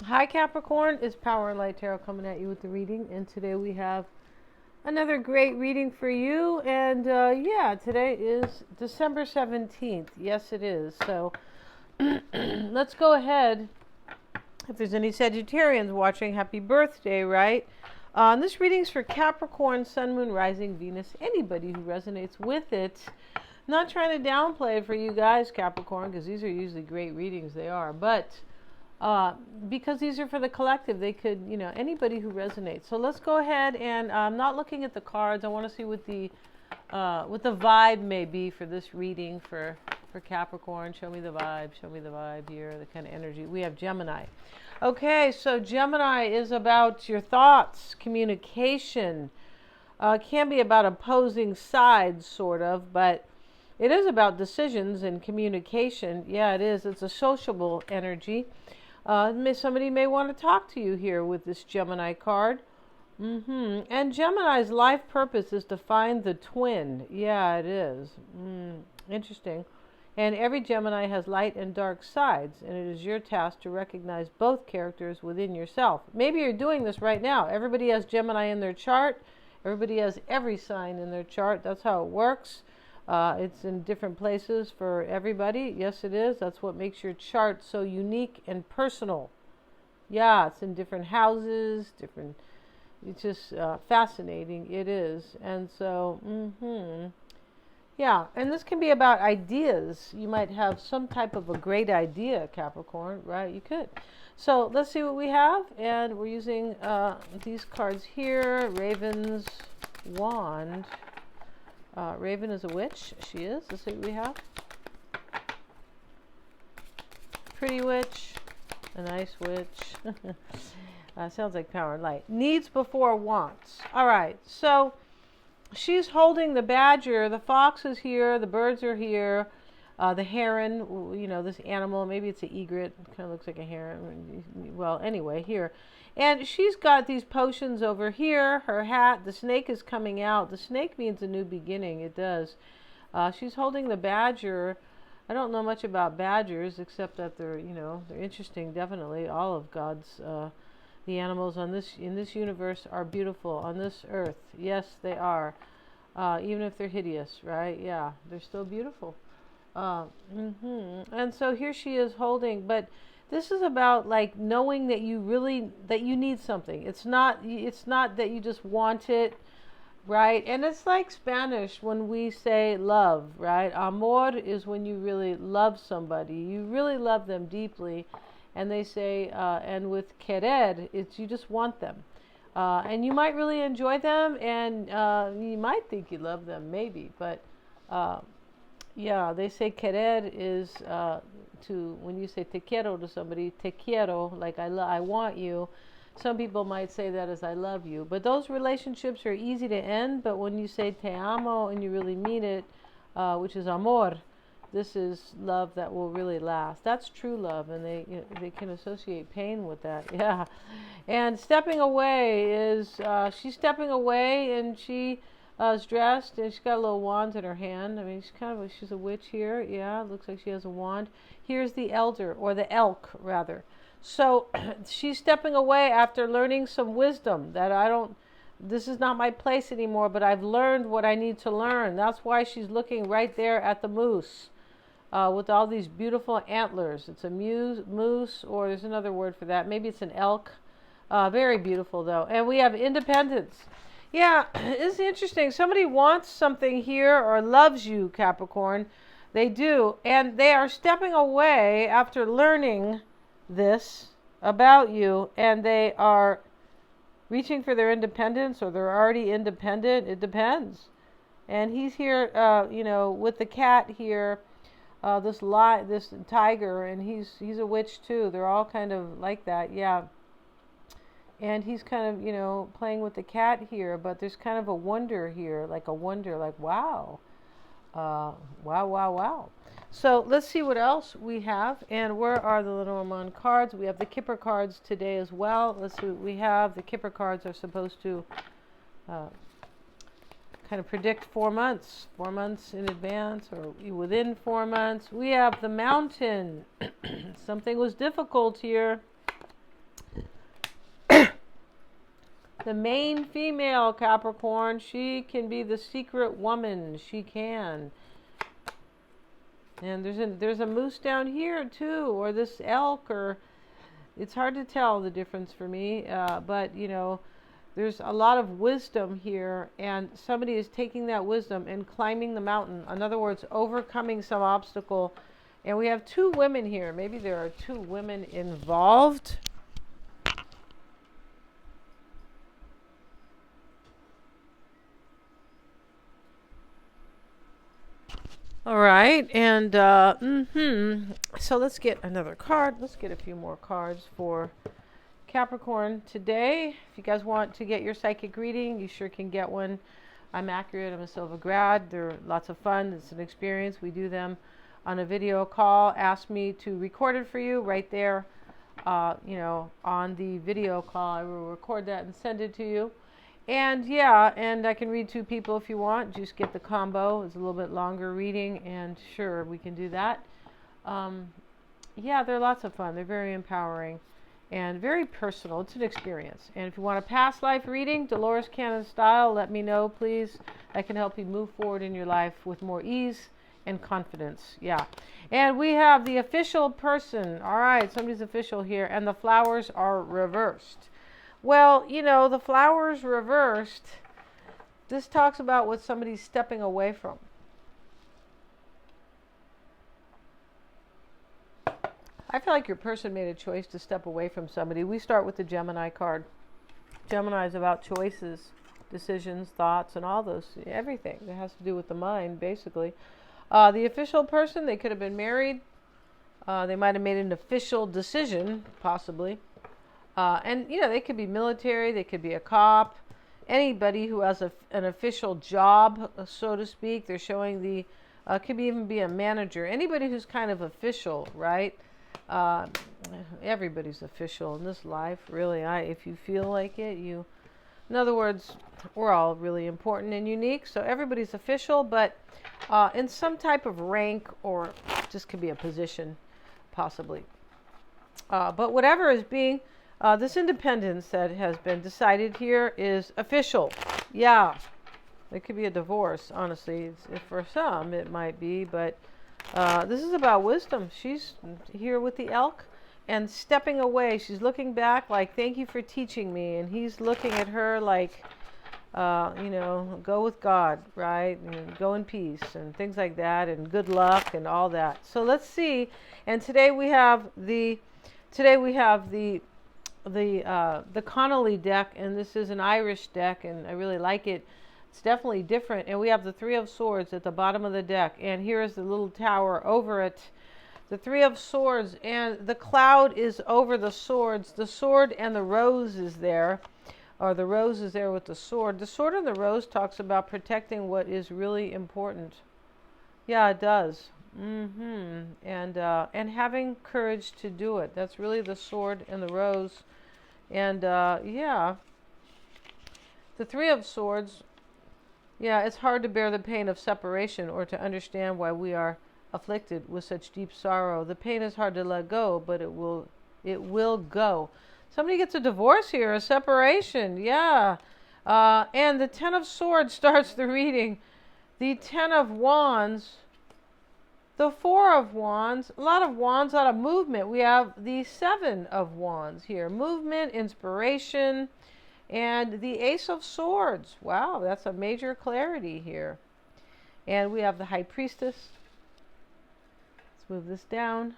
Hi Capricorn, it's Power and Light Tarot coming at you with the reading, and today we have another great reading for you. And yeah, today is December 17th. Yes, it is. So let's go ahead. If there's any Sagittarians watching, happy birthday, right? This reading's for Capricorn, Sun, Moon, Rising, Venus, anybody who resonates with it. Not trying to downplay it for you guys, Capricorn, because these are usually great readings. They are, but because these are for the collective, they could, anybody who resonates. So let's go ahead, and I'm not looking at the cards. I want to see what the vibe may be for this reading for Capricorn. Show me the vibe. Show me the vibe here. The kind of energy. We have Gemini. Okay, so Gemini is about your thoughts, communication. Can be about opposing sides, sort of, but it is about decisions and communication. Yeah, it is. It's a sociable energy. Somebody may want to talk to you here with this Gemini card. And Gemini's life purpose is to find the twin. Yeah, it is. Interesting. And every Gemini has light and dark sides, and it is your task to recognize both characters within yourself. Maybe you're doing this right now. Everybody has Gemini in their chart. Everybody has every sign in their chart. That's how it works. It's in different places for everybody. Yes, it is. That's what makes your chart so unique and personal. Yeah, it's in different houses, different. It's just fascinating. It is. And so, yeah. And this can be about ideas. You might have some type of a great idea, Capricorn, right? You could. So let's see what we have. And we're using these cards here. Raven's Wand. Raven is a witch. She is. Let's see what we have. Pretty witch. A nice witch. Sounds like Power and Light. Needs before wants. All right. So she's holding the badger. The fox is here. The birds are here. The heron, this animal. Maybe it's an egret. It kind of looks like a heron. Well, anyway, here. And she's got these potions over here. Her hat, the snake is coming out. The snake means a new beginning. It does. She's holding the badger. I don't know much about badgers except that they're interesting. Definitely, all of God's the animals in this universe are beautiful on this earth. Yes, they are. Even if they're hideous, right? Yeah, they're still beautiful. And so here she is holding, but this is about like knowing that you need something. It's not that you just want it, right? And it's like Spanish when we say love, right? Amor is when you really love somebody. You really love them deeply. And they say, and with querer, it's you just want them. And you might really enjoy them, and you might think you love them, maybe. But yeah, they say querer is when you say te quiero to somebody, te quiero, like I want you. Some people might say that as I love you. But those relationships are easy to end. But when you say te amo and you really mean it, which is amor, this is love that will really last. That's true love, and they can associate pain with that. Yeah. And stepping away is, she's stepping away, and she is dressed, and she's got a little wand in her hand. I mean, she's a witch here. Yeah, it looks like she has a wand. Here's the elder, or the elk, rather. So she's stepping away after learning some wisdom that this is not my place anymore, but I've learned what I need to learn. That's why she's looking right there at the moose. With all these beautiful antlers. It's a moose, or there's another word for that. Maybe it's an elk. Very beautiful, though. And we have independence. Yeah, it's interesting. Somebody wants something here or loves you, Capricorn. They do. And they are stepping away after learning this about you. And they are reaching for their independence, or they're already independent. It depends. And he's here, with the cat here. This tiger, and he's a witch too. They're all kind of like that, yeah. And he's kind of, playing with the cat here, but there's kind of a wonder here, like wow. Wow. So let's see what else we have. And where are the Lenormand cards? We have the Kipper cards today as well. Let's see what we have. The Kipper cards are supposed to kind of predict 4 months in advance, or within 4 months. We have the Mountain. Something was difficult here. The main female, Capricorn. She can be the secret woman. She can. And there's a moose down here too, or this elk, or it's hard to tell the difference for me. But you know, there's a lot of wisdom here, and somebody is taking that wisdom and climbing the mountain. In other words, overcoming some obstacle. And we have two women here. Maybe there are two women involved. All right, and so let's get another card. Let's get a few more cards for Capricorn today. If you guys want to get your psychic reading, you sure can get one. I'm accurate. I'm a Silva grad. They're lots of fun. It's an experience. We do them on a video call. Ask me to record it for you right there. You know, on the video call, I will record that and send it to you. And yeah, and I can read two people if you want. Just get the combo. It's a little bit longer reading, and sure, we can do that. Yeah, they're lots of fun. They're very empowering and very personal. It's an experience. And if you want a past life reading, Dolores Cannon style, let me know, please. I can help you move forward in your life with more ease and confidence. Yeah. And we have the official person. All right, somebody's official here, and the flowers are reversed. Well, you know, the flowers reversed, this talks about what somebody's stepping away from. I feel like your person made a choice to step away from somebody. We start with the Gemini card. Gemini is about choices, decisions, thoughts, and all those, everything that has to do with the mind, basically. The official person, they could have been married. They might have made an official decision, possibly. And, you know, they could be military, they could be a cop, anybody who has an official job, so to speak. They're showing the, could even be a manager, anybody who's kind of official, right? Everybody's official in this life, really. If you feel like it, in other words, we're all really important and unique, so everybody's official, but in some type of rank, or just could be a position, possibly. But whatever is being... this independence that has been decided here is official. Yeah, it could be a divorce, honestly. For some, it might be, but this is about wisdom. She's here with the elk and stepping away. She's looking back like, thank you for teaching me. And he's looking at her like, you know, go with God, right? And go in peace and things like that, and good luck and all that. So let's see. And today we have the Connolly deck, and this is an Irish deck, and I really like it. It's definitely different. And we have the Three of Swords at the bottom of the deck, and here is the little tower over it. The Three of Swords, and the cloud is over the swords. The sword and the rose is there, or the rose is there with the sword. The sword and the rose talks about protecting what is really important. Yeah, it does. And having courage to do it. That's really the sword and the rose. And yeah, the Three of Swords. Yeah, it's hard to bear the pain of separation, or to understand why we are afflicted with such deep sorrow. The pain is hard to let go, but it will go. Somebody gets a divorce here, a separation. Yeah. And the Ten of Swords starts the reading. The Ten of Wands. The Four of Wands, a lot of wands, a lot of movement. We have the Seven of Wands here. Movement, inspiration, and the Ace of Swords. Wow, that's a major clarity here. And we have the High Priestess. Let's move this down.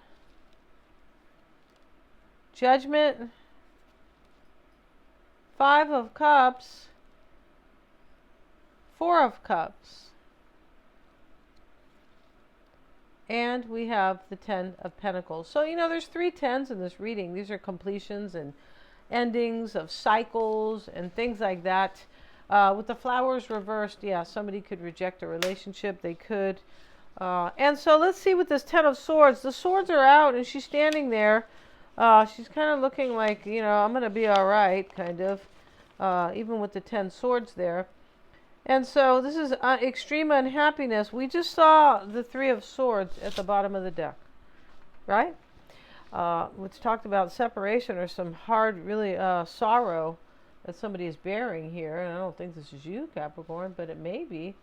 Judgment. Five of Cups. Four of Cups. And we have the Ten of Pentacles. So, you know, there's 3 tens in this reading. These are completions and endings of cycles and things like that. With the flowers reversed, yeah, somebody could reject a relationship. They could. And so let's see with this Ten of Swords. The swords are out, and she's standing there. She's kind of looking like, you know, I'm going to be all right, kind of. Even with the 10 swords there. And so this is extreme unhappiness. We just saw the Three of Swords at the bottom of the deck, right? Which talked about separation, or some hard, really sorrow that somebody is bearing here. And I don't think this is you, Capricorn, but it may be.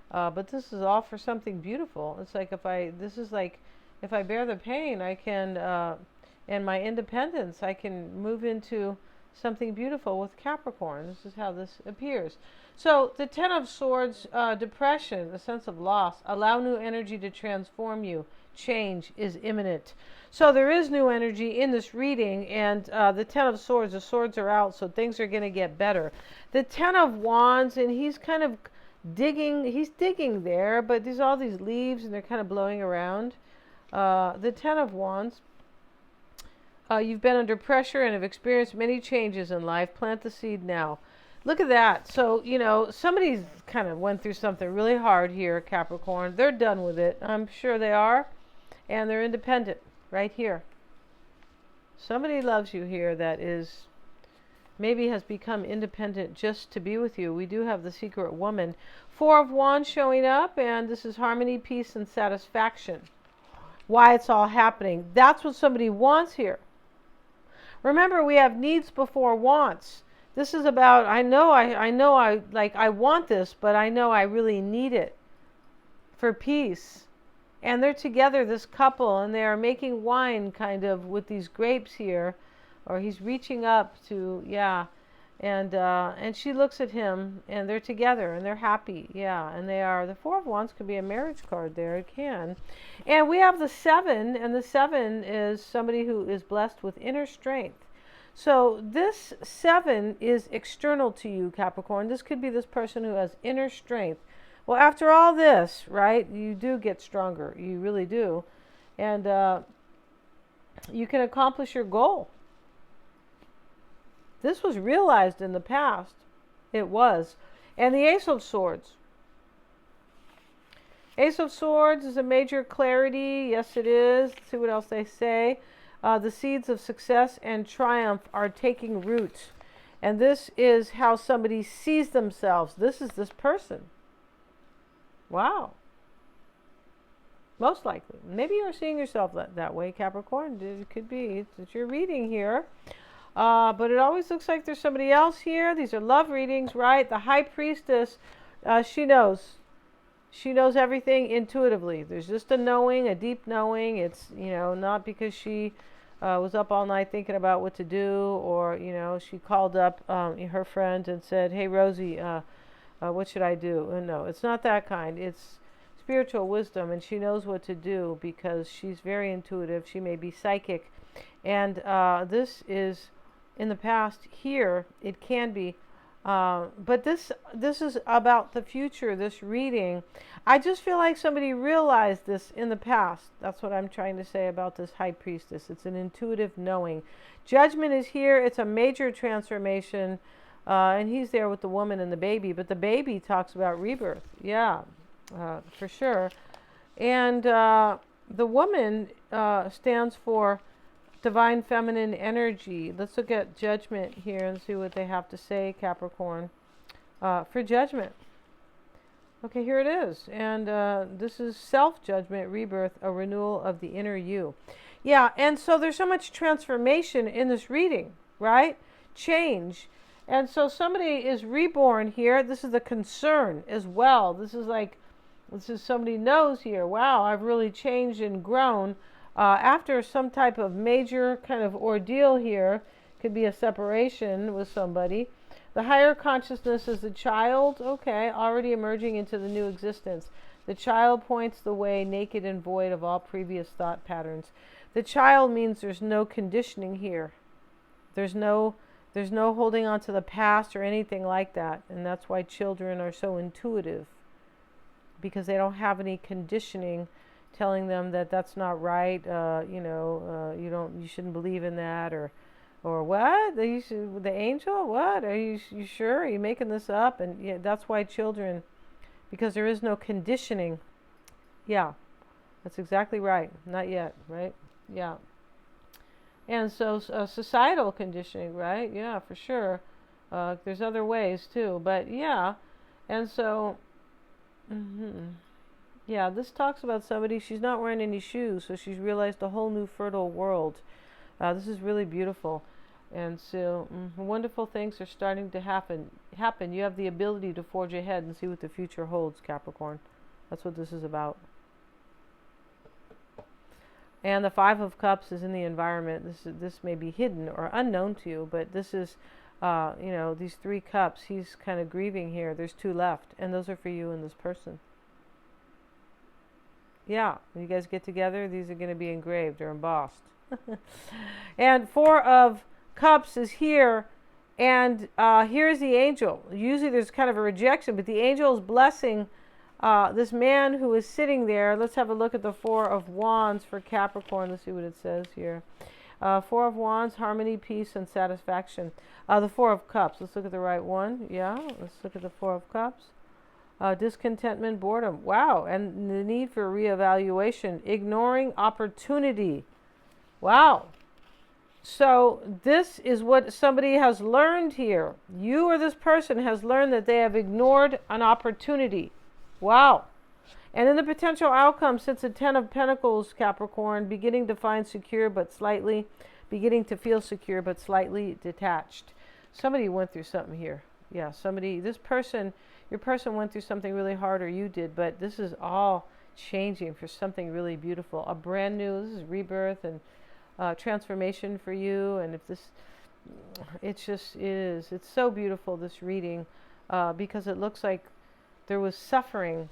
But this is all for something beautiful. It's like this is like, if I bear the pain, I can, and my independence, I can move into something beautiful with Capricorn. This is how this appears. So the Ten of Swords, depression, a sense of loss, allow new energy to transform you. Change is imminent. So there is new energy in this reading, and the Ten of Swords, the swords are out, so things are going to get better. The Ten of Wands, and he's kind of digging, he's digging there, but there's all these leaves, and they're kind of blowing around. The Ten of Wands, you've been under pressure and have experienced many changes in life. Plant the seed now. Look at that. So, you know, somebody's kind of went through something really hard here, Capricorn. They're done with it. I'm sure they are. And they're independent right here. Somebody loves you here that is, maybe has become independent just to be with you. We do have the secret woman. Four of Wands showing up, and this is harmony, peace, and satisfaction. Why it's all happening. That's what somebody wants here. Remember, we have needs before wants. This is about, I want this, but I know I really need it for peace. And they're together, this couple, and they are making wine kind of with these grapes here, or he's reaching up to, and she looks at him, and they're together, and they're happy, and they are. The Four of Wands could be a marriage card there, it can. And we have the Seven, and the Seven is somebody who is blessed with inner strength. So this Seven is external to you, Capricorn. This could be this person who has inner strength. Well, after all this, right, you do get stronger. You really do. And you can accomplish your goal. This was realized in the past. It was. And the Ace of Swords. Ace of Swords is a major clarity. Yes, it is. Let's see what else they say. The seeds of success and triumph are taking root. And this is how somebody sees themselves. This is this person. Wow. Most likely. Maybe you're seeing yourself that way, Capricorn. It could be. It's your reading here. But it always looks like there's somebody else here. These are love readings, right? The High Priestess, she knows. She knows everything intuitively. There's just a knowing, a deep knowing. It's, not because she was up all night thinking about what to do, or, she called up her friend and said, hey, Rosie, what should I do? No, it's not that kind. It's spiritual wisdom, and she knows what to do because she's very intuitive. She may be psychic. And this is, in the past here, it can be. But this is about the future, this reading. I just feel like somebody realized this in the past. That's what I'm trying to say about this High Priestess. It's an intuitive knowing. Judgment is here. It's a major transformation. And he's there with the woman and the baby. But the baby talks about rebirth. Yeah, for sure. And the woman stands for divine feminine energy. Let's look at Judgment here and see what they have to say, Capricorn. For Judgment. Okay, here it is. And this is self-judgment, rebirth, a renewal of the inner you. Yeah, and so there's so much transformation in this reading, right? Change. And so somebody is reborn here. This is the concern as well. This is somebody knows here, wow, I've really changed and grown. After some type of major kind of ordeal here, could be a separation with somebody. The higher consciousness is the child, okay, already emerging into the new existence. The child points the way, naked and void of all previous thought patterns. The child means there's no conditioning here. There's no holding on to the past or anything like that. And that's why children are so intuitive, because they don't have any conditioning telling them that that's not right, you shouldn't believe in that, or what? The angel? What? Are you sure? Are you making this up? And yeah, that's why children, because there is no conditioning. Yeah, that's exactly right. Not yet, right? Yeah. And so societal conditioning, right? Yeah, for sure. There's other ways too, but yeah. And so, yeah, this talks about somebody, she's not wearing any shoes, so she's realized a whole new fertile world. This is really beautiful. And so wonderful things are starting to happen. You have the ability to forge ahead and see what the future holds, Capricorn. That's what this is about. And the Five of Cups is in the environment. This may be hidden or unknown to you, but this is, these 3 cups. He's kind of grieving here. There's 2 left, and those are for you and this person. Yeah, when you guys get together, these are going to be engraved or embossed. And 4 of Cups is here, and here's the angel. Usually there's kind of a rejection, but the angel is blessing this man who is sitting there. Let's have a look at the 4 of Wands for Capricorn. Let's see what it says here. 4 of Wands, harmony, peace, and satisfaction. The 4 of Cups. Let's look at the right one. Yeah, let's look at the 4 of Cups. Discontentment, boredom. Wow, and the need for reevaluation. Ignoring opportunity. Wow. So this is what somebody has learned here. You or this person has learned that they have ignored an opportunity. Wow. And in the potential outcome, since the 10 of Pentacles, Capricorn, beginning to feel secure but slightly detached. Somebody went through something here. Yeah, your person went through something really hard, or you did, but this is all changing for something really beautiful. A brand new, this is rebirth and transformation for you. And it's so beautiful, this reading, because it looks like there was suffering,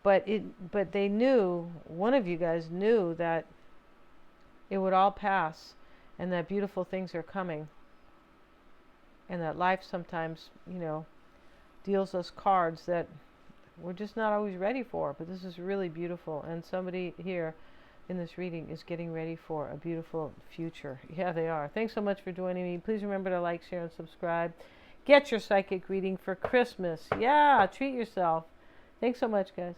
but they knew, one of you guys knew that it would all pass, and that beautiful things are coming, and that life sometimes, deals us cards that we're just not always ready for. But this is really beautiful, and somebody here in this reading is getting ready for a beautiful future. Yeah, they are. Thanks so much for joining me. Please remember to like, share, and subscribe. Get your psychic reading for Christmas. Yeah, treat yourself. Thanks so much, guys.